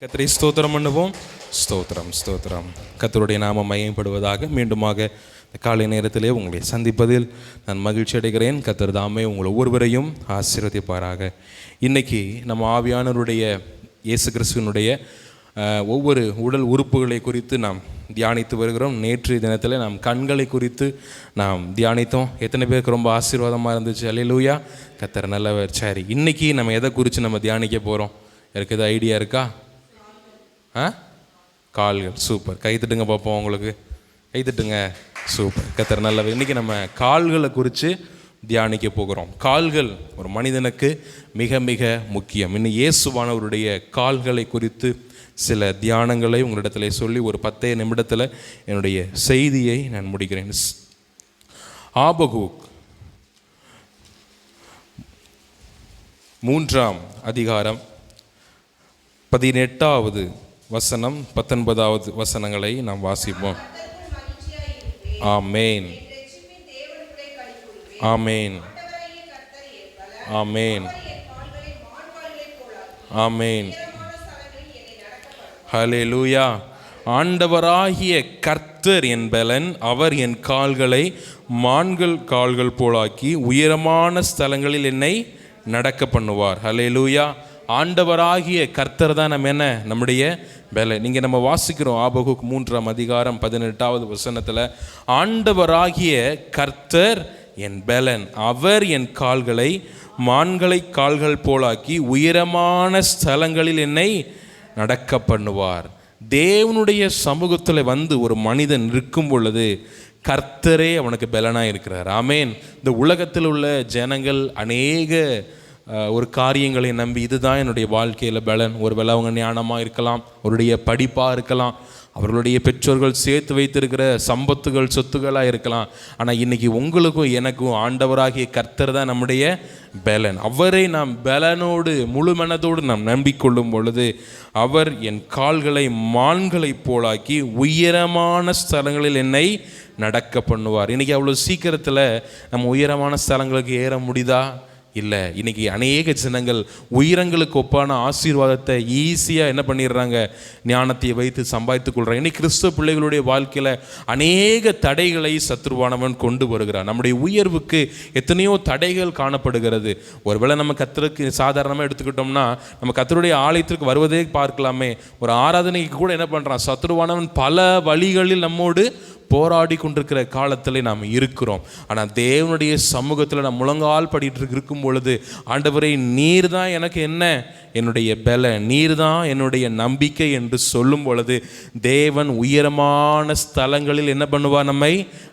கர்த்தரை ஸ்தோத்திரம் பண்ணுவோம். ஸ்தோத்திரம் ஸ்தோத்திரம். கர்த்தருடைய நாமம் மையப்படுவதாக. மீண்டுமாக காலை நேரத்திலே உங்களை சந்திப்பதில் நான் மகிழ்ச்சி அடைகிறேன். கர்த்தர் தாமே உங்கள் ஒவ்வொருவரையும் ஆசீர்வதிப்பாராக. இன்றைக்கி நம்ம ஆவியானவருடைய இயேசு கிறிஸ்துவனுடைய ஒவ்வொரு உடல் உறுப்புகளை குறித்து நாம் தியானித்து வருகிறோம். நேற்றைய தினத்தில் நாம் கண்களை குறித்து நாம் தியானித்தோம். எத்தனை பேருக்கு ரொம்ப ஆசீர்வாதமாக இருந்துச்சு? அல்லேலூயா. கர்த்தர் நல்லவர். சரி, இன்றைக்கி நம்ம எதை குறித்து நம்ம தியானிக்க போகிறோம்? எனக்கு எதாவது ஐடியா இருக்கா? கால்கள். சூப்பர். கைத்தட்டுங்க பார்ப்போம். உங்களுக்கு கைத்தட்டுங்க. சூப்பர். கர்த்தர் நல்லவர். இன்றைக்கி நம்ம கால்களை குறித்து தியானிக்க போகிறோம். கால்கள் ஒரு மனிதனுக்கு மிக மிக முக்கியம். இன்னும் இயேசுவானவருடைய கால்களை குறித்து சில தியானங்களை உங்களிடத்தில் சொல்லி ஒரு 10 நிமிடத்தில் என்னுடைய செய்தியை நான் முடிக்கிறேன். ஆபகூக் 3ஆம் அதிகாரம் 18வது வசனம் 19வது வசனங்களை நாம் வாசிப்போம். ஆமேன், ஆமேன், ஆமேன், ஆமேன். ஹல்லேலூயா. ஆண்டவராகிய கர்த்தர் என் பலன், அவர் என் கால்களை மான்கள் கால்கள் போலாக்கி உயரமான ஸ்தலங்களில் என்னை நடக்க பண்ணுவார். ஹல்லேலூயா. ஆண்டவராகிய கர்த்தர் தான் நம்ம என்ன? நம்முடைய பலன். நீங்கள் நம்ம வாசிக்கிறோம் ஆபகூக் 3ஆம் அதிகாரம் 18வது வசனத்தில், ஆண்டவராகிய கர்த்தர் என் பலன், அவர் என் கால்களை மான்களை கால்கள் போலாக்கி உயரமான ஸ்தலங்களில் என்னை நடக்க பண்ணுவார். தேவனுடைய சமூகத்தில் வந்து ஒரு மனிதன் இருக்கும் பொழுது கர்த்தரே அவனுக்கு பலனாக இருக்கிறார். ஆமேன். இந்த உலகத்தில் உள்ள ஜனங்கள் அநேக ஒரு காரியங்களை நம்பி இதுதான் என்னுடைய வாழ்க்கையில் பலன். ஒருவேளை அவங்க ஞானமாக இருக்கலாம், அவருடைய படிப்பாக இருக்கலாம், அவர்களுடைய பெற்றோர்கள் சேர்த்து வைத்திருக்கிற சம்பத்துகள் சொத்துக்களாக இருக்கலாம். ஆனால் இன்றைக்கி உங்களுக்கும் எனக்கும் ஆண்டவராகிய கர்த்தர் தான் நம்முடைய பலன். அவரை நாம் பலனோடு முழு மனதோடு நாம் நம்பிக்கொள்ளும் பொழுது அவர் என் கால்களை மான்களை போலாக்கி உயரமான ஸ்தலங்களில் என்னை நடக்க பண்ணுவார். இன்றைக்கி அவ்வளோ சீக்கிரத்தில் நம்ம உயரமான ஸ்தலங்களுக்கு ஏற முடியுதா? இல்லை. இன்றைக்கி அநேக ஜனங்கள் உயரங்களுக்கு ஒப்பான ஆசீர்வாதத்தை ஈஸியாக என்ன பண்ணிடுறாங்க? ஞானத்தை வைத்து சம்பாதித்து கொள்கிறாங்க. இன்றைக்கி கிறிஸ்துவ பிள்ளைகளுடைய வாழ்க்கையில் அநேக தடைகளை சத்துருவானவன் கொண்டு வருகிறான். நம்முடைய உயர்வுக்கு எத்தனையோ தடைகள் காணப்படுகிறது. ஒருவேளை நம்ம கர்த்தருக்கு சாதாரணமாக எடுத்துக்கிட்டோம்னா நம்ம கர்த்தருடைய ஆலயத்திற்கு வருவதே பார்க்கலாமே. ஒரு ஆராதனைக்கு கூட என்ன பண்ணுறான்? சத்துருவானவன் பல வழிகளில் நம்மோடு போராடி கொண்டிருக்கிற காலத்தில் நாம் இருக்கிறோம். ஆனால் தேவனுடைய சமூகத்தில் நாம் முழங்கால் படிட்டு இருக்கும் பொழுது, ஆண்டவரே நீர் தான் எனக்கு என்ன? என்னுடைய பலன், நீர் தான் என்னுடைய நம்பிக்கை என்று சொல்லும் பொழுது தேவன் உயரமான ஸ்தலங்களில் என்ன பண்ணுவார்? நம்மை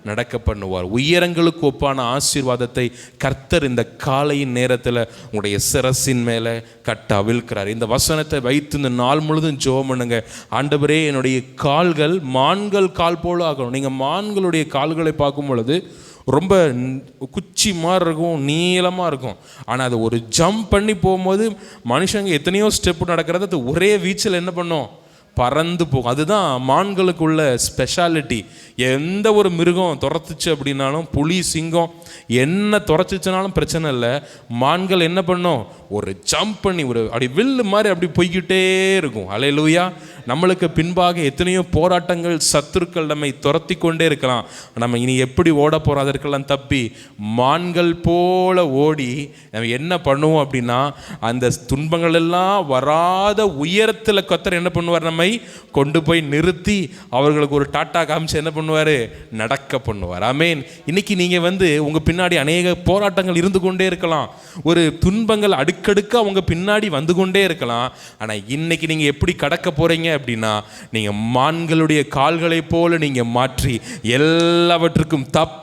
நடக்க பண்ணுவார். உயரங்களுக்கு ஒப்பான ஆசீர்வாதத்தை கர்த்தர் இந்த காலையின் நேரத்தில் உங்களுடைய சிரசின் மேலே கட்ட அவிழ்க்கிறார். இந்த வசனத்தை வைத்து இந்த நாள் முழுதும் ஜெபம் பண்ணுங்க. ஆண்டவரே என்னுடைய கால்கள் மான்கள் கால் போல ஆகணும். நீங்கள் மான்களுடைய கால்களை பார்க்கும் பொழுது ரொம்ப குச்சி மாதிரி இருக்கும், நீளமாக இருக்கும். ஆனால் அது ஒரு ஜம்ப் பண்ணி போகும்போது மனுஷங்க எத்தனையோ ஸ்டெப்பு நடக்கிறது அது ஒரே வீச்சில் என்ன பண்ணும்? பறந்து போகும். அதுதான் மான்களுக்குள்ள ஸ்பெஷாலிட்டி. எந்த ஒரு மிருகம் துரத்துச்சு அப்படின்னாலும், புலி சிங்கம் என்ன துரத்துச்சுனாலும் பிரச்சனை இல்லை. மான்கள் என்ன பண்ணும்? ஒரு ஜம்ப் பண்ணி ஒரு அப்படி வில்லு மாதிரி அப்படி போய்கிட்டே இருக்கும். அல்லேலூயா. நம்மளுக்கு பின்பாக எத்தனையோ போராட்டங்கள் சத்துருக்கள் நம்மை துரத்தி கொண்டே இருக்கலாம். நம்ம இனி எப்படி ஓட போகிறோம்? அதற்கெல்லாம் தப்பி மான்கள் போல ஓடி நம்ம என்ன பண்ணுவோம் அப்படின்னா, அந்த துன்பங்கள் எல்லாம் வராத உயரத்தில் கர்த்தர் என்ன பண்ணுவார்? நம்மை கொண்டு போய் நிறுத்தி அவர்களுக்கு ஒரு டாட்டா காமிச்சு என்ன பண்ணுவார்? நடக்க பண்ணுவார். ஆமேன். இன்னைக்கு நீங்கள் உங்கள் பின்னாடி அநேக போராட்டங்கள் இருந்து கொண்டே இருக்கலாம், ஒரு துன்பங்கள் அடுக்கடுக்க அவங்க பின்னாடி வந்து கொண்டே இருக்கலாம். ஆனால் இன்னைக்கு நீங்கள் எப்படி கடக்க போகிறீங்க அப்படின்னா, நீங்கள் மான்களுடைய கால்களை போல நீங்கள் மாற்றி எல்லாவற்றுக்கும் தப்பி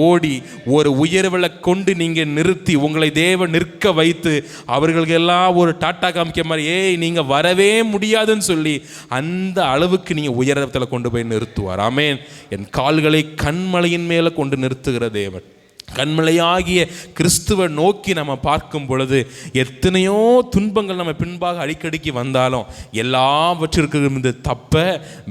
ஓடி ஒரு உயர்வுல கொண்டு நீங்கள் நிறுத்தி உங்களை தேவன் நிற்க வைத்து அவர்களுக்கு எல்லாம் ஒரு டாட்டா காமிக்க மாதிரி, ஏய் நீங்கள் வரவே முடியாதுன்னு சொல்லி அந்த அளவுக்கு நீங்கள் உயரத்தில் கொண்டு போய் நிறுத்துவார். ஆமேன். என் கால்களை கண்மலையின் மேலே கொண்டு நிறுத்துகிற தேவன். கண்மலையாகிய கிறிஸ்துவை நோக்கி நம்ம பார்க்கும் பொழுது எத்தனையோ துன்பங்கள் நம்ம பின்பாக அடிக்கடிக்கு வந்தாலும் எல்லாவற்றிற்கும் இந்த தப்ப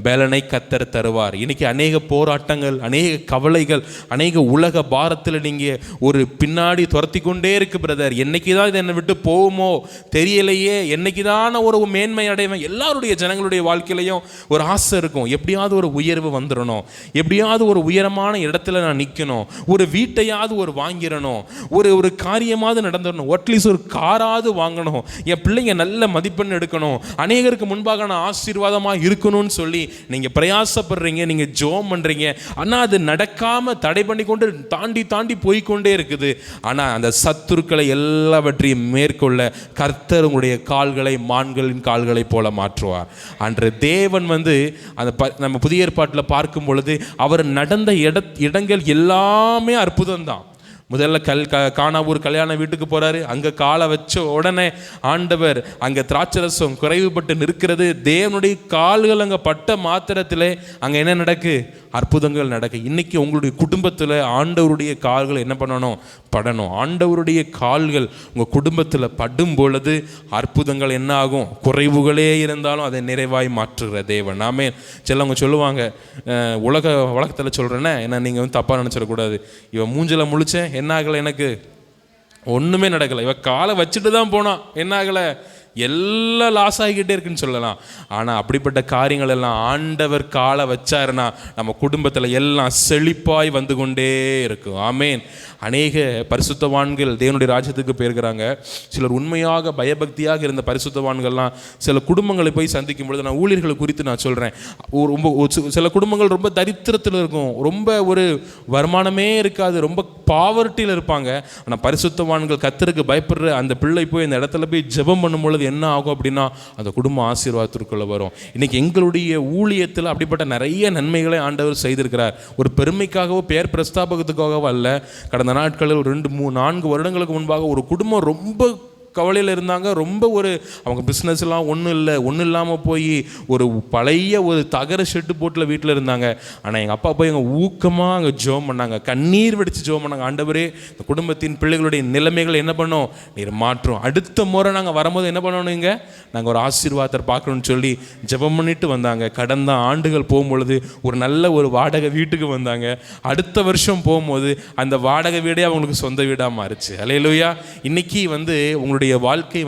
பலனை கர்த்தர் தருவார். இன்னைக்கு அநேக போராட்டங்கள், அநேக கவலைகள், அநேக உலக பாரத்தில் நீங்கள் ஒரு பின்னாடி துரத்தி கொண்டே இருக்கு பிரதர். என்னைக்கு தான் இது என்னை விட்டு போகுமோ தெரியலையே, என்னைக்கு தான் ஒரு மேன்மை அடைவேன். எல்லாருடைய ஜனங்களுடைய வாழ்க்கையிலையும் ஒரு ஆசை இருக்கும், எப்படியாவது ஒரு உயர்வு வந்துடணும், எப்படியாவது ஒரு உயரமான இடத்துல நான் நிற்கணும், ஒரு வீட்டையாவது ஒரு வாங்கிடணும், ஒரு காரியமாவது நடந்துடணும், அட்லீஸ்ட் ஒரு காராவது வாங்கணும், என் பிள்ளைங்க நல்ல மதிப்பெண் எடுக்கணும், அநேகருக்கு முன்பாக நான் ஆசீர்வாதமாக இருக்கணும்னு சொல்லி நீங்க பிரயாசப்படுறீங்க, நீங்க ஜெபம் பண்றீங்க. ஆனா அது நடக்காம தடை பண்ணி கொண்டு தாண்டி போய்கொண்டே இருக்குது. ஆனா அந்த சத்துருக்களை எல்லாவற்றையும் மேற்கொள்ள கர்த்தர் உங்களுடைய கால்களை மான்களின் கால்களை போல மாற்றுவார். அன்று தேவன் அந்த நம்ம புதிய ஏற்பாட்டில் பார்க்கும் பொழுது அவர் நடந்த இடங்கள் எல்லாமே அற்புதம் தான். முதல்ல கானாவூர் கல்யாண வீட்டுக்கு போறாரு. அங்க காலை வச்ச உடனே ஆண்டவர் அங்க திராட்சரசம் குறைவுபட்டு நிற்கிறது. தேவனுடைய கால்கள் அங்க பட்ட மாத்திரத்திலே அங்க என்ன நடக்கு? அற்புதங்கள் நடக்கு. இன்னைக்கு உங்களுடைய குடும்பத்தில் ஆண்டவருடைய கால்கள் என்ன பண்ணணும்? படணும். ஆண்டவருடைய கால்கள் உங்கள் குடும்பத்தில் படும் பொழுது அற்புதங்கள் என்ன ஆகும்? குறைவுகளே இருந்தாலும் அதை நிறைவாய் மாற்றுகிற தேவன். நாமே சிலவங்க சொல்லுவாங்க, உலகத்தில் சொல்கிறேன்னா என்ன, நீங்கள் தப்பாக நினச்சிடக்கூடாது, இவன் மூஞ்சில் முழிச்சேன் என்ன ஆகலை, எனக்கு ஒன்றுமே நடக்கலை, இவன் காலை வச்சுட்டு தான் போனான், என்ன ஆகலை, எல்லாம் லாஸ் ஆகிக்கிட்டே இருக்குன்னு சொல்லலாம். ஆனால் அப்படிப்பட்ட காரியங்கள் எல்லாம் ஆண்டவர் காலை வச்சாருன்னா நம்ம குடும்பத்தில் எல்லாம் செழிப்பாய் வந்து கொண்டே இருக்கும். ஆமேன். அநேக பரிசுத்தவான்கள் தேவனுடைய ராஜ்யத்துக்கு போயிருக்கிறாங்க. சிலர் உண்மையாக பயபக்தியாக இருந்த பரிசுத்தவான்கள்லாம் சில குடும்பங்களை போய் சந்திக்கும் பொழுது, நான் ஊழியர்களை குறித்து நான் சொல்கிறேன், ரொம்ப சில குடும்பங்கள் ரொம்ப தரித்திரத்தில் இருக்கும், ரொம்ப ஒரு வருமானமே இருக்காது, ரொம்ப பாவர்ட்டியில் இருப்பாங்க. ஆனால் பரிசுத்தவான்கள் கர்த்தருக்கு பயப்படுற அந்த பிள்ளை போய் அந்த இடத்துல போய் ஜெபம் பண்ணும் பொழுது என்ன ஆகும் அப்படின்னா அந்த குடும்பம் ஆசீர்வாதத்திற்குள்ள வரும். இன்னைக்கு எங்களுடைய ஊழியத்தில் அப்படிப்பட்ட நிறைய நன்மைகளை ஆண்டவர் செய்திருக்கிறார். ஒரு பெருமைக்காகவோ பேர் பிரஸ்தாபகத்துக்காகவோ அல்ல. கடந்த நாட்களில் 2-3-4 வருடங்களுக்கு முன்பாக ஒரு குடும்பம் ரொம்ப கவலையில் இருந்தாங்க. ரொம்ப அவங்க பிஸ்னஸ்லாம் ஒன்றும் இல்லாமல் போய் ஒரு பழைய ஒரு தகர ஷெட்டு போட்டில் வீட்டில் இருந்தாங்க. ஆனால் எங்கள் அப்பா போய் எங்கள் ஊக்கமாக அங்கே ஜெபம் பண்ணாங்க, கண்ணீர் வெடித்து ஜெபம் பண்ணாங்க. ஆண்டவரே, இந்த குடும்பத்தின் பிள்ளைகளுடைய நிலைமைகள் என்ன பண்ணோம், நீர் மாற்றும். அடுத்த முறை நாங்கள் வரும்போது என்ன பண்ணணுங்க, நாங்கள் ஒரு ஆசீர்வாதத்தை பார்க்கணும்னு சொல்லி ஜெபம் பண்ணிட்டு வந்தாங்க. கடந்த ஆண்டுகள் போகும்பொழுது ஒரு நல்ல ஒரு வாடகை வீட்டுக்கு வந்தாங்க. அடுத்த வருஷம் போகும்போது அந்த வாடகை வீடே அவங்களுக்கு சொந்த வீடாக மாறிச்சு. அல்லேலூயா. இன்னைக்கு உங்களுடைய வாழ்க்கை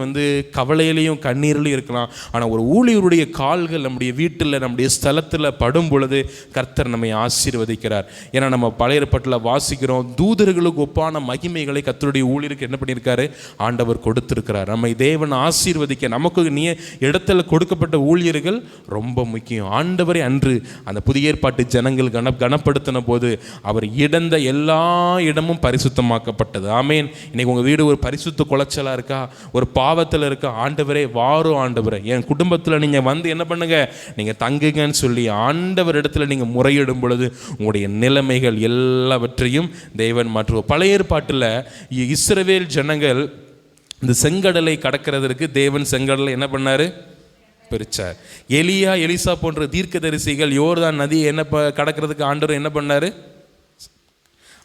கவலையிலையும் கண்ணீரிலையும் இருக்கலாம். ஆனால் ஒரு ஊழியருடைய கால்கள் நம்முடைய வீட்டில் நம்முடைய ஸ்தலத்தில் படும் பொழுது கர்த்தர் நம்மை ஆசீர்வதிக்கிறார். ஏன்னா நம்ம பழைய ஏற்பாட்டில் வாசிக்கிறோம், தூதர்களுக்கு ஒப்பான மகிமைகளை கர்த்தருடைய ஊழியருக்கு என்ன பண்ணியிருக்காரு, ஆண்டவர் கொடுத்திருக்கிறார். நம்மை தேவன் ஆசீர்வதிக்க நமக்கு இடத்துல கொடுக்கப்பட்ட ஊழியர்கள் ரொம்ப முக்கியம். ஆண்டவரை அன்று அந்த புதிய ஏற்பாட்டு ஜனங்கள் கனப்படுத்தின போது அவர் இடந்த எல்லா இடமும் பரிசுத்தமாக்கப்பட்டது. ஆமேன். இன்னைக்கு உங்கள் வீடு ஒரு பரிசுத்த குலைச்சலாக இருக்கா, ஒரு பாவத்தில் இருக்க, ஆண்டவரே வாரும், ஆண்டவரே என் குடும்பத்தில் நீங்கள் என்ன பண்ணுங்க, நீங்கள் தங்குங்கன்னு சொல்லி ஆண்டவர் இடத்துல நீங்கள் முறையிடும் பொழுது உங்களுடைய நிலைமைகள் எல்லாவற்றையும் தேவன் மாற்றுவார். பழைய ஏற்பாட்டில் இஸ்ரவேல் ஜனங்கள் இந்த செங்கடலை கடக்கிறதுக்கு தேவன் செங்கடலை என்ன பண்ணாரு, பிரிச்சார். எலியா எலிசா போன்ற தீர்க்கதரிசிகள் யோர்தான் நதியை கடக்கிறதுக்கு ஆண்டவர் என்ன பண்ணாரு,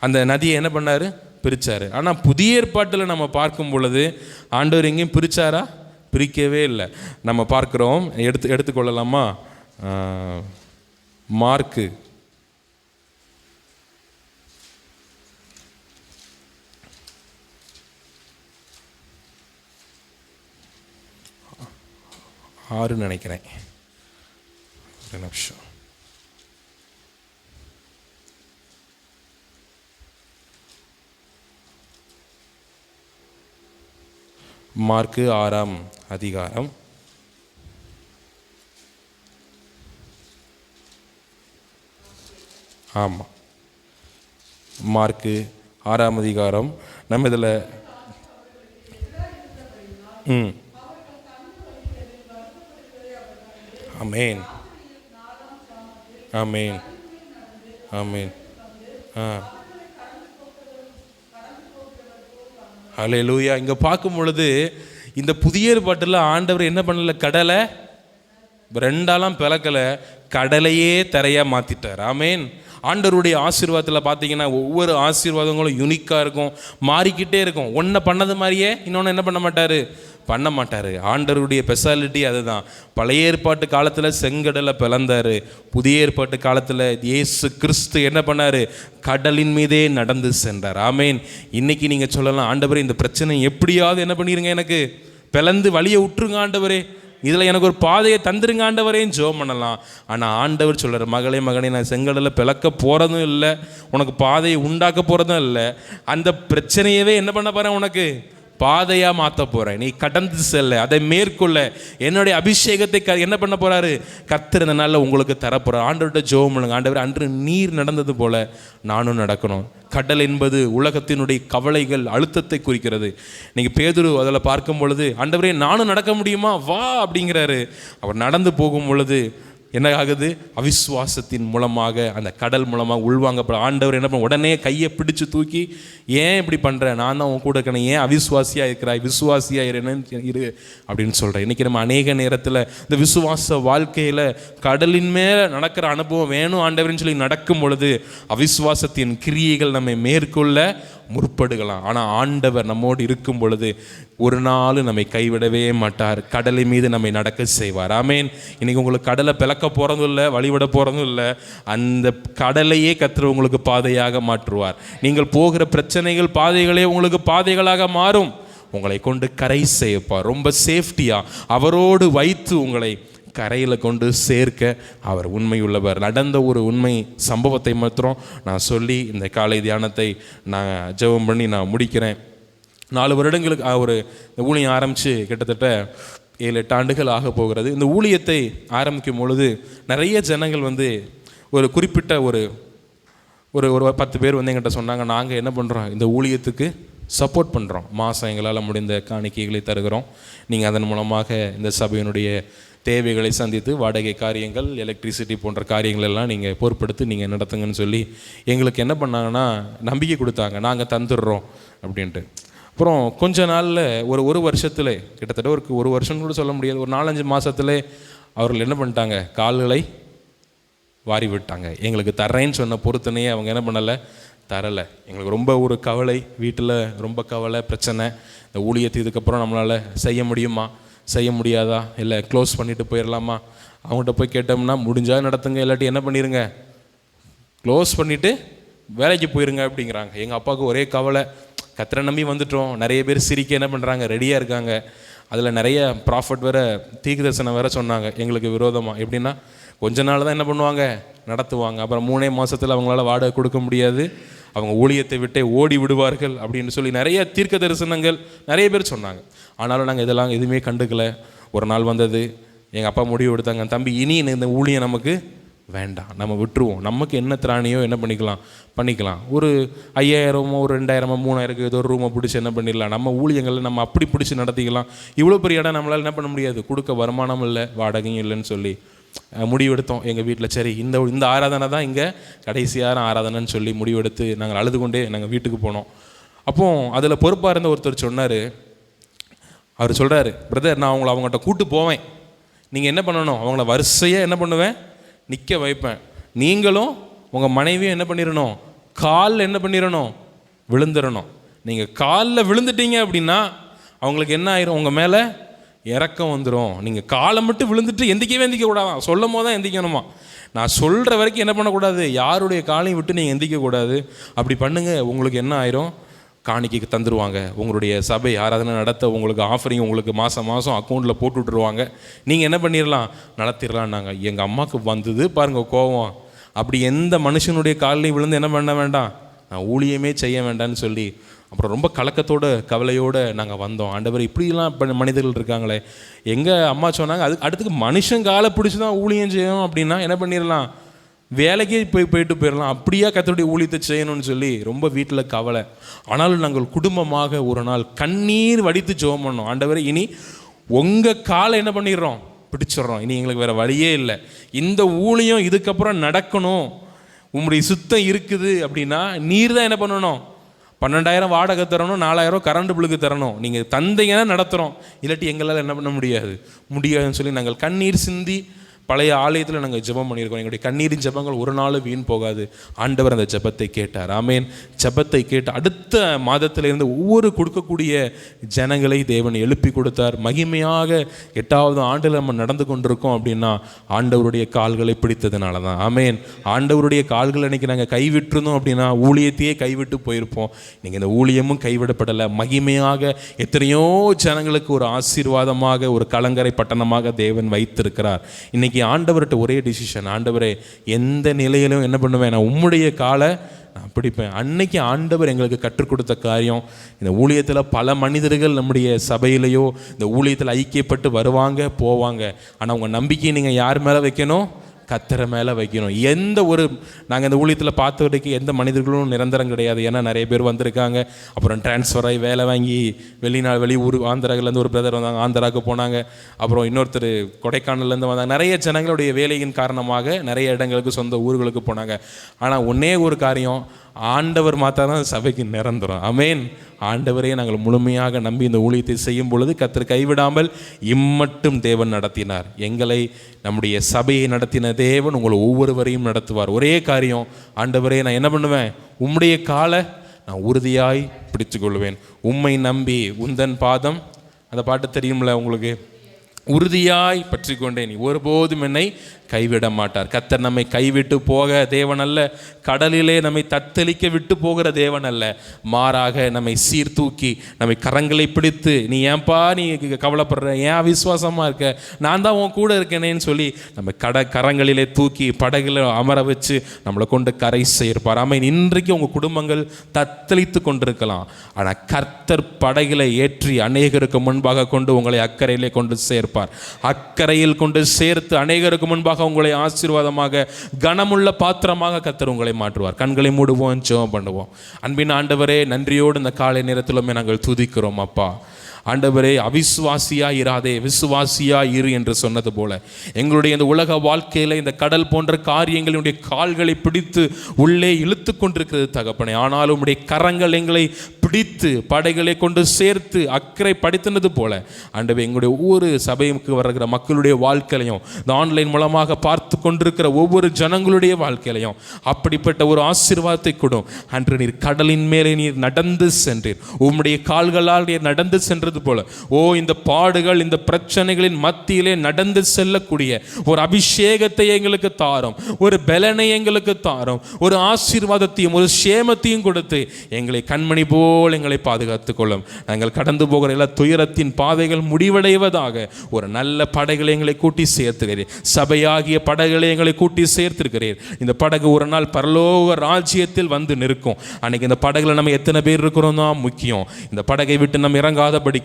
அந்த நதியை என்ன பண்ணாரு, பிரிச்சாரு. ஆனால் புதிய ஏற்பாட்டில் நம்ம பார்க்கும் பொழுது ஆண்டவர் எங்கேயும் பிரிச்சாரா, பிரிக்கவே இல்லை. நம்ம பார்க்குறோம், எடுத்துக்கொள்ளலாமா, மார்க்கு 6 நினைக்கிறேன், ஒரு நிமிஷம். மார்க்கு 6ஆம் அதிகாரம் ஆமாம், மார்க்கு 6ஆம் அதிகாரம். நம்ம இதில் ஆமேன் ஆமேன் ஆமேன் ஹல்லேலூயா. இங்கே பார்க்கும் பொழுது இந்த புதிய ஏற்பாட்டில் ஆண்டவர் என்ன பண்ணல, கடலை 2ஆலாம் பிளக்கலை, கடலையே தரையாக மாற்றிட்டார். ஆமேன். ஆண்டவருடைய ஆசீர்வாதத்தில் பார்த்தீங்கன்னா ஒவ்வொரு ஆசீர்வாதங்களும் யூனிக்காக இருக்கும், மாறிக்கிட்டே இருக்கும். ஒன்றை பண்ணது மாதிரியே இன்னொன்று என்ன பண்ண மாட்டார். ஆண்டவருடைய ஸ்பெஷாலிட்டி அதுதான். பழைய ஏற்பாட்டு காலத்தில் செங்கடலை பிளந்தார். புதிய ஏற்பாட்டு காலத்தில் இயேசு கிறிஸ்து என்ன பண்ணார்? கடலின் மீதே நடந்து சென்றார். ஆமேன். இன்னைக்கு நீங்கள் சொல்லலாம், ஆண்டவரே இந்த பிரச்சனை எப்படியாவது என்ன பண்ணிடுங்க, எனக்கு பிளந்து வழியை விட்டுருங்க ஆண்டவரே, இதில் எனக்கு ஒரு பாதையை தந்துருங்க ஆண்டவரேன்னு ஜெபம் பண்ணலாம். ஆனால் ஆண்டவர் சொல்கிறார், மகனே நான் செங்கடலை பிளக்க போகிறதும் இல்லை, உனக்கு பாதையை உண்டாக்க போகிறதும் இல்லை, அந்த பிரச்சனையவே என்ன பண்ண போகிறேன், உனக்கு பாதையாக மாற்ற போகிறேன். நீ கடந்து செல்ல, அதை மேற்கொள்ள என்னுடைய அபிஷேகத்தை என்ன பண்ண போகிறாரு கர்த்தர் இந்த நாளில் உங்களுக்கு தரப்போகிறார். ஆண்டவர்கிட்ட ஜெபம் பண்ணுங்க, ஆண்டவர் அன்று நீர் நடந்தது போல நானும் நடக்கணும். கடல் என்பது உலகத்தினுடைய கவலைகள், அழுத்தத்தை குறிக்கிறது. நீங்கள் பேதுரு அதில் பார்க்கும் பொழுது, ஆண்டவரே நானும் நடக்க முடியுமா வா அப்படிங்கிறாரு. அவர் நடந்து போகும் பொழுது என்ன ஆகுது? அவிசுவாசத்தின் மூலமாக அந்த கடல் மூலமாக உள்வாங்கப்பட ஆண்டவர் என்ன பண்ண, உடனே கையை பிடிச்சு தூக்கி, ஏன் இப்படி பண்ணுற, நான் தான் உன் கூட இருக்கணும், ஏன் அவிசுவாசியாக இருக்கிறாய், விசுவாசியாக இரு அப்படின்னு சொல்கிறேன். இன்றைக்கி நம்ம அநேக நேரத்தில் இந்த விசுவாச வாழ்க்கையில் கடலின் மேலே நடக்கிற அனுபவம் வேணும் ஆண்டவர்னு சொல்லி நடக்கும் பொழுது அவிசுவாசத்தின் கிரியைகள் நம்மை மேற்கொள்ள முற்படுகலாம். ஆனால் ஆண்டவர் நம்மோடு இருக்கும் பொழுது ஒரு நாள் நம்மை கைவிடவே மாட்டார். கடலை மீது நம்மை நடக்க செய்வார். ஆமேன். இன்றைக்கி உங்களுக்கு கடலை பிளக்க போகிறதும் இல்லை, வழிவிட போகிறதும் இல்லை, அந்த கடலையே கர்த்தர் உங்களுக்கு பாதையாக மாற்றுவார். நீங்கள் போகிற பிரச்சனைகள் பாதைகளே உங்களுக்கு பாதைகளாக மாறும். உங்களை கொண்டு கரை செய்யப்பார். ரொம்ப சேஃப்டியாக அவரோடு வைத்து உங்களை கரையில் கொண்டு சேர்க்க அவர் உண்மையுள்ளவர். நடந்த ஒரு உண்மை சம்பவத்தை மாத்திரம் நான் சொல்லி இந்த காலை தியானத்தை நான் ஜெபம் பண்ணி நான் முடிக்கிறேன். 4 வருடங்களுக்கு ஒரு ஊழியம் ஆரம்பித்து கிட்டத்தட்ட 7-8 ஆண்டுகள் ஆக போகிறது. இந்த ஊழியத்தை ஆரம்பிக்கும் பொழுது நிறைய ஜனங்கள் ஒரு குறிப்பிட்ட ஒரு 10 பேர் எங்கிட்ட சொன்னாங்க, நாங்கள் என்ன பண்ணுறோம், இந்த ஊழியத்துக்கு சப்போர்ட் பண்ணுறோம், மாதம் எங்களால் முடிந்த காணிக்கைகளை தருகிறோம், நீங்கள் அதன் மூலமாக இந்த சபையினுடைய தேவைகளை சந்தித்து வாடகை காரியங்கள், எலக்ட்ரிசிட்டி போன்ற காரியங்கள் எல்லாம் நீங்கள் பொறுப்படுத்தி நீங்கள் நடத்துங்கன்னு சொல்லி எங்களுக்கு என்ன பண்ணாங்கன்னா நம்பிக்கை கொடுத்தாங்க, நாங்கள் தந்துடுறோம் அப்படின்ட்டு. அப்புறம் கொஞ்ச நாளில் ஒரு வருஷத்தில், கிட்டத்தட்ட ஒரு வருஷம் கூட சொல்ல முடியாது, ஒரு 4-5 மாதத்துல அவர்கள் என்ன பண்ணிட்டாங்க, கால்களை வாரி விட்டாங்க. எங்களுக்கு தர்றேன்னு சொன்ன பொறுத்தனையே அவங்க என்ன பண்ணலை, தரலை. எங்களுக்கு ரொம்ப ஒரு கவலை, வீட்டில் ரொம்ப கவலை, பிரச்சனை. இந்த ஊழியத்தை இதுக்கப்புறம் நம்மளால் செய்ய முடியுமா, செய்ய முடியாதா, இல்லை க்ளோஸ் பண்ணிவிட்டு போயிடலாமா? அவங்கள்ட்ட போய் கேட்டோம்னா, முடிஞ்சால் நடத்துங்க, இல்லாட்டி என்ன பண்ணிடுங்க, க்ளோஸ் பண்ணிவிட்டு வேலைக்கு போயிருங்க அப்படிங்கிறாங்க. எங்கள் அப்பாவுக்கு ஒரே கவலை, கர்த்தரை நம்பி வந்துட்டோம், நிறைய பேர் சிரிக்க என்ன பண்ணுறாங்க, ரெடியாக இருக்காங்க. அதில் நிறைய ப்ராஃபட் வேறு, தீர்க்கதரிசனம் வேறு சொன்னாங்க எங்களுக்கு விரோதமாக. எப்படின்னா, கொஞ்ச நாள் தான் என்ன பண்ணுவாங்க, நடத்துவாங்க, அப்புறம் 3 மாதத்தில் அவங்களால வாடகை கொடுக்க முடியாது, அவங்க ஊழியத்தை விட்டே ஓடி விடுவார்கள் அப்படின்னு சொல்லி நிறைய தீர்க்க தரிசனங்கள் நிறைய பேர் சொன்னாங்க. ஆனாலும் நாங்கள் இதெல்லாம் எதுவுமே கண்டுக்கலை. ஒரு நாள் வந்தது, எங்கள் அப்பா முடிவு எடுத்தாங்க, தம்பி இனி இந்த ஊழியம் நமக்கு வேண்டாம், நம்ம விட்டுருவோம், நமக்கு என்ன திராணியோ என்ன பண்ணிக்கலாம், ஒரு 5000 ஒரு 2000 3000 ஏதோ ஒரு ரூமை பிடிச்சி என்ன பண்ணிடலாம், நம்ம ஊழியங்களை நம்ம அப்படி பிடிச்சி நடத்திக்கலாம், இவ்வளோ பெரிய இடம் நம்மளால் என்ன பண்ண முடியாது, கொடுக்க வருமானம் இல்லை, வாடகையும் இல்லைன்னு சொல்லி முடிவெடுத்தோம் எங்கள் வீட்டில். சரி, இந்த ஆராதனை தான் இங்கே கடைசியான ஆராதனைன்னு சொல்லி முடிவெடுத்து நாங்கள் அழுது கொண்டே நாங்கள் வீட்டுக்கு போனோம். அப்போது அதில் பொறுப்பாக இருந்த ஒருத்தர் சொன்னார், அவர் சொல்கிறாரு, பிரதர் நான் அவங்கள்ட்ட கூட்டு போவேன், நீங்கள் என்ன பண்ணணும், அவங்கள வரிசையாக என்ன பண்ணுவேன், நிற்க வைப்பேன், நீங்களும் உங்கள் மனைவியும் என்ன பண்ணிடணும், காலில் என்ன பண்ணிடணும், விழுந்துடணும். நீங்கள் காலில் விழுந்துட்டீங்க அப்படின்னா அவங்களுக்கு என்ன ஆயிரும், உங்கள் மேலே இறக்கம் வந்துடும். நீங்கள் காலை மட்டும் விழுந்துட்டு எந்திக்க கூடாதான், சொல்லும் போது தான் எந்திக்கணுமா. நான் சொல்கிற வரைக்கும் என்ன பண்ணக்கூடாது, யாருடைய காலையும் விட்டு நீங்கள் எந்திக்கக்கூடாது. அப்படி பண்ணுங்கள், உங்களுக்கு என்ன ஆயிரும், காணிக்கைக்கு தந்துடுவாங்க, உங்களுடைய சபை ஆராதனை நடத்த உங்களுக்கு ஆஃபரிங் உங்களுக்கு மாதம் அக்கௌண்ட்டில் போட்டு விட்ருவாங்க, நீங்கள் என்ன பண்ணிடலாம், நடத்திடலான்னாங்க. எங்கள் அம்மாவுக்கு வந்தது பாருங்கள் கோபம். அப்படி எந்த மனுஷனுடைய காலையும் விழுந்து என்ன பண்ண வேண்டாம், நான் ஊழியமே செய்ய வேண்டாம்னு சொல்லி அப்புறம் ரொம்ப கலக்கத்தோடு கவலையோடு நாங்கள் வந்தோம். ஆண்டவர் இப்படிலாம் மனிதர்கள் இருக்காங்களே. எங்கள் அம்மா சொன்னாங்க, அடுத்துக்கு மனுஷன் காலை பிடிச்சி தான் ஊழியம் செய்யணும் அப்படின்னா என்ன பண்ணிடலாம், வேலைக்கே போயிட்டு போயிடலாம், அப்படியா கர்த்தருடைய ஊழியத்தை செய்யணும்னு சொல்லி ரொம்ப வீட்டில் கவலை. ஆனாலும் நாங்கள் குடும்பமாக ஒரு நாள் கண்ணீர் வடித்து ஜெபம் பண்ணோம், ஆண்டவரே இனி உங்கள் காலை என்ன பண்ணிடுறோம், பிடிச்சிடுறோம், இனி எங்களுக்கு வேறு வழியே இல்லை, இந்த ஊழியம் இதுக்கப்புறம் நடக்கணும், உங்களுடைய சுத்தம் இருக்குது அப்படின்னா நீர் தான் என்ன பண்ணணும், 12,000 வாடகை தரணும், 4,000 கரண்ட் பில்லுக்கு தரணும், நீங்கள் தந்தீங்கன்னா நடத்துகிறோம், இல்லாட்டி எங்களால் என்ன பண்ண முடியாதுன்னு சொல்லி நாங்கள் கண்ணீர் சிந்தி பழைய ஆலயத்தில் நாங்கள் ஜெபம் பண்ணியிருக்கோம். எங்களுடைய கண்ணீரின் ஜெபங்கள் ஒரு நாள் வீண் போகாது. ஆண்டவர் அந்த ஜெபத்தை கேட்டார். ஆமேன். ஜெபத்தை கேட்டு அடுத்த மாதத்திலிருந்து ஒவ்வொரு கொடுக்கக்கூடிய ஜனங்களை தேவன் எழுப்பி கொடுத்தார். மகிமையாக 8வது ஆண்டில் நம்ம நடந்து கொண்டிருக்கோம் அப்படின்னா ஆண்டவருடைய கால்களை பிடித்ததுனால தான். ஆமேன். ஆண்டவருடைய கால்கள் அன்றைக்கி நாங்கள் கைவிட்டிருந்தோம் அப்படின்னா ஊழியத்தையே கைவிட்டு போயிருப்போம். நீங்கள் இந்த ஊழியமும் கைவிடப்படலை. மகிமையாக எத்தனையோ ஜனங்களுக்கு ஒரு ஆசீர்வாதமாக ஒரு கலங்கரை பட்டணமாக தேவன் வைத்திருக்கிறார். இன்னைக்கு ஆண்டவர்கிட்ட ஒரே டிசிஷன், ஆண்டவரே எந்த நிலையிலும் என்ன பண்ணுவேன், நான் உம்முடைய காலை நான் பிடிப்பேன். அன்னைக்கு ஆண்டவர் எங்களுக்கு கற்றுக் கொடுத்த காரியம், இந்த ஊழியத்தில் பல மனிதர்கள் நம்முடைய சபையிலையோ இந்த ஊழியத்தில் ஐக்கியப்பட்டு வருவாங்க போவாங்க. ஆனால் உங்கள் நம்பிக்கையை நீங்கள் யார் மேலே வைக்கணும்? கர்த்தர் மேலே வைக்கணும். நாங்கள் இந்த ஊழியத்தில் பார்த்த வரைக்கும் எந்த மனிதர்களும் நிரந்தரம் கிடையாது. ஏன்னா நிறைய பேர் வந்திருக்காங்க, அப்புறம் டிரான்ஸ்ஃபர் ஆகி வேலை வாங்கி வெளியூர் ஆந்திராவிலேருந்து ஒரு பிரதர் வந்தாங்க, ஆந்திராவுக்கு போனாங்க. அப்புறம் இன்னொருத்தர் கொடைக்கானல்லேருந்து வந்தாங்க. நிறைய ஜனங்களுடைய வேலையின் காரணமாக நிறைய இடங்களுக்கு சொந்த ஊர்களுக்கு போனாங்க. ஆனால் ஒன்றே ஒரு காரியம், ஆண்டவர் மாத்தா தான் சபைக்கு நிரந்தரம். ஆமேன். ஆண்டவரே நாங்கள் முழுமையாக நம்பி இந்த ஊழியத்தை செய்யும் பொழுது கர்த்தர் கைவிடாமல் இம்மட்டும் தேவன் நடத்தினார். எங்களை, நம்முடைய சபையை நடத்தின தேவன் உங்களை ஒவ்வொருவரையும் நடத்துவார். ஒரே காரியம், ஆண்டவரே நான் என்ன பண்ணுவேன், உம்முடைய காலை நான் உறுதியாய் பிடித்து கொள்வேன். உம்மை நம்பி உந்தன் பாதம், அந்த பாட்டு தெரியும்ல உங்களுக்கு, உறுதியாய் பற்றி கொண்டேன், நீ ஒருபோதும் என்னை கைவிட மாட்டார். கர்த்தர் நம்மை கைவிட்டு போக தேவன் அல்ல, கடலிலே நம்மை தத்தளிக்க விட்டு போகிற தேவன் அல்ல, மாறாக நம்மை சீர்தூக்கி நம்மை கரங்களை பிடித்து, நீ ஏன்பா நீ கவலைப்படுற, ஏன் அவிசுவாசமாக இருக்க, நான் தான் உன் கூட இருக்கேனேன்னு சொல்லி நம்ம கரங்களிலே தூக்கி படகுல அமர வச்சு நம்மளை கொண்டு கரை சேர்ப்பார். ஆமாம். இன்றைக்கு உங்கள் குடும்பங்கள் தத்தளித்து கொண்டிருக்கலாம், ஆனால் கர்த்தர் படகில ஏற்றி அநேகருக்கு முன்பாக கொண்டு உங்களை அக்கறையிலே கொண்டு சேர்ப்பார். அக்கறையில் கொண்டு சேர்த்து அநேகருக்கு முன்பாக உங்களை ஆசீர்வாதமாக கனமுள்ள பாத்திரமாக கர்த்தர் உங்களை மாற்றுவார். கண்களை மூடுவோம், ஜெபம் பண்ணுவோம். அன்பின் ஆண்டவரே, நன்றியோடு இந்த காலை நேரத்திலுமே நாங்கள் துதிக்கிறோம். அப்பா ஆண்டவரே, அவிசுவாசியா இராதே, விசுவாசியா இரு என்று சொன்னது போல எங்களுடைய இந்த உலக வாழ்க்கையில் இந்த கடல் போன்ற காரியங்களுடைய கால்களை பிடித்து உள்ளே இழுத்து கொண்டிருக்கிறது தகப்பனே. ஆனாலும் உம்முடைய கரங்கள் எங்களை பிடித்து படைகளை கொண்டு சேர்த்து அக்கறை படுத்தினது போல ஆண்டவரே, எங்களுடைய ஒவ்வொரு சபைக்கு வருகிற மக்களுடைய வாழ்க்கையிலையும், இந்த ஆன்லைன் மூலமாக பார்த்து கொண்டிருக்கிற ஒவ்வொரு ஜனங்களுடைய வாழ்க்கையிலையும் அப்படிப்பட்ட ஒரு ஆசீர்வாதத்தை கொடும். அன்று நீர் கடலின் மேலே நீர் நடந்து சென்றீர், உம்முடைய கால்களால் நீர் நடந்து சென்ற போல இந்த பாடுகள், இந்த பிரச்சனைகளின் மத்தியிலே நடந்து செல்லக்கூடிய ஒரு அபிஷேகத்தை எங்களுக்கு தாரும், ஒரு பலனை எங்களுக்கு தாரும், ஒரு ஆசீர்வாதத்தையும் ஒரு சேமத்தையும் கொடுத்து எங்களை கண்மணி போல் எங்களை பாதுகாத்துக் கொள்ளும். நாங்கள் கடந்து போகிற எல்லா துயரத்தின் பாதைகள் முடிவடைவதாக ஒரு நல்ல படகுகளை எங்களை கூட்டி சேர்த்துகிறீர். சபையாகிய படகுகளை எங்களை கூட்டி சேர்த்திருக்கிறீர். இந்த படகு ஒரு நாள் பரலோக ராஜ்யத்தில் வந்து நிற்கும். அன்னைக்கு இந்த படகுல நம்ம எத்தனை பேர் இருக்கிறோம் தான் முக்கியம். இந்த படகை விட்டு நம்ம இறங்காதபடி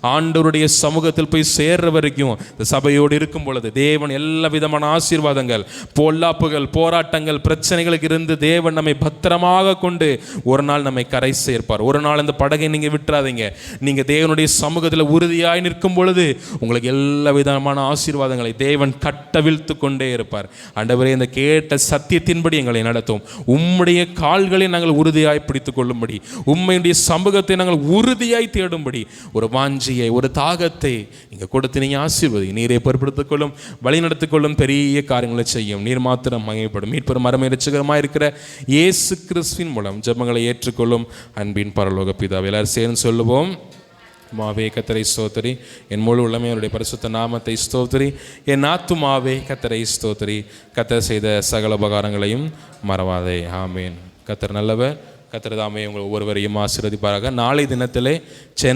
ஆண்டவருடைய சமூகத்தில் போய் சேர்ற வரைக்கும் இந்த சபையோடு இருக்கும் பொழுது தேவன் எல்லா விதமான ஆசீர்வாதங்கள், பொல்லாப்புகள், போராட்டங்கள், பிரச்சனைகளுக்கு இருந்து தேவன் நம்மை பத்திரமாக கொண்டு ஒரு நாள் நம்மை கரை சேர்ப்பார். ஒரு நாள் இந்த படகை நீங்க விட்டுறாதீங்க. நீங்க தேவனுடைய சமூகத்தில் உறுதியாய் நிற்கும் பொழுது உங்களுக்கு எல்லா விதமான ஆசீர்வாதங்களை தேவன் கட்டவிழ்த்து கொண்டே இருப்பார். ஆண்டவரே, இந்த கேட்ட சத்தியத்தின்படி எங்களை நடத்தும். உம்முடைய கால்களை நாங்கள் உறுதியாய் பிடித்துக் கொள்ளும்படி, உம்முடைய சமூகத்தை நாங்கள் உறுதியாய் தேடும்படி ஒரு வாஞ்சியை, ஒரு தாகத்தை நீங்க கொடுத்து நீங்க ஆசீர்வதி. நீரை பொறுப்படுத்திக் கொள்ளும், வழி நடத்திக் கொள்ளும், பெரிய காரியங்களை செய்யும். நீர் மாத்திரம் மகிமைப்படும். மீட்பெரும் அருமை இரட்சகருமாய் இருக்கிற இயேசு கிறிஸ்துவின் மூலம் ஜெபங்களை ஏற்றுக்கொள்ளும் அன்பின் பரலோக பிதாவே. எல்லாரும் சேர்ந்து சொல்லுவோம். மாவே கர்த்தரை ஸ்தோத்திரி, என் முழு உள்ளமே அவருடைய பரிசுத்த நாமத்தை ஸ்தோத்திரி. என் ஆத்துமாவே கர்த்தரை ஸ்தோத்திரி, கர்த்தர் செய்த சகல உபகாரங்களையும் மறவாதே. ஆமேன். கர்த்தர் நல்லவர். கர்த்தர் தாமே உங்கள் ஒவ்வொருவரையும் ஆசீர்வதிப்பாராக. நாளை தினத்திலே